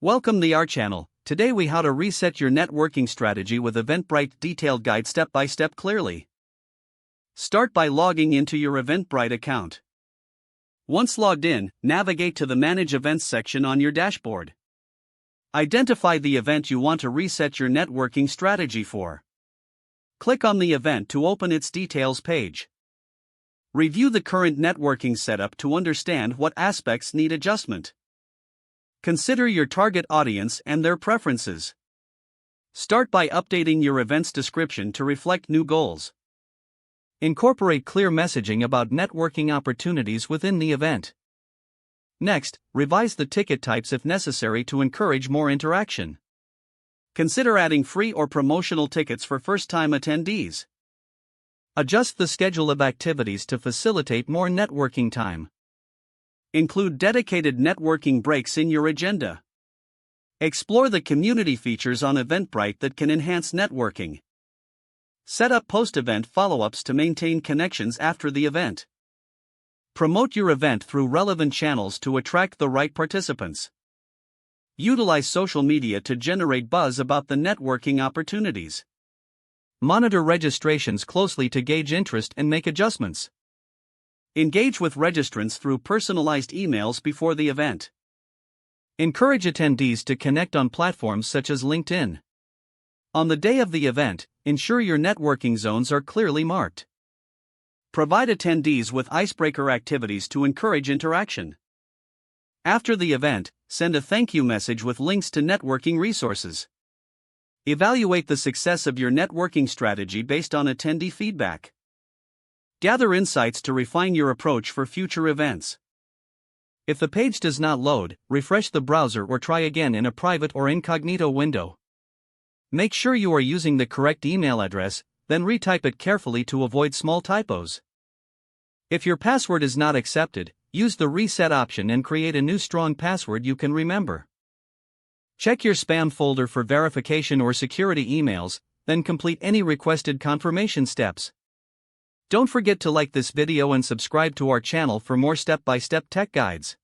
Welcome to our channel. Today we how to reset your networking strategy with Eventbrite detailed guide step by step clearly. Start by logging into your Eventbrite account. Once logged in, navigate to the Manage Events section on your dashboard. Identify the event you want to reset your networking strategy for. Click on the event to open its details page. Review the current networking setup to understand what aspects need adjustment. Consider your target audience and their preferences. Start by updating your event's description to reflect new goals. Incorporate clear messaging about networking opportunities within the event. Next, revise the ticket types if necessary to encourage more interaction. Consider adding free or promotional tickets for first-time attendees. Adjust the schedule of activities to facilitate more networking time. Include dedicated networking breaks in your agenda. Explore the community features on Eventbrite that can enhance networking. Set up post-event follow-ups to maintain connections after the event. Promote your event through relevant channels to attract the right participants. Utilize social media to generate buzz about the networking opportunities. Monitor registrations closely to gauge interest and make adjustments. Engage with registrants through personalized emails before the event. Encourage attendees to connect on platforms such as LinkedIn. On the day of the event, ensure your networking zones are clearly marked. Provide attendees with icebreaker activities to encourage interaction. After the event, send a thank you message with links to networking resources. Evaluate the success of your networking strategy based on attendee feedback. Gather insights to refine your approach for future events. If the page does not load, refresh the browser or try again in a private or incognito window. Make sure you are using the correct email address, then retype it carefully to avoid small typos. If your password is not accepted, use the reset option and create a new strong password you can remember. Check your spam folder for verification or security emails, then complete any requested confirmation steps. Don't forget to like this video and subscribe to our channel for more step-by-step tech guides.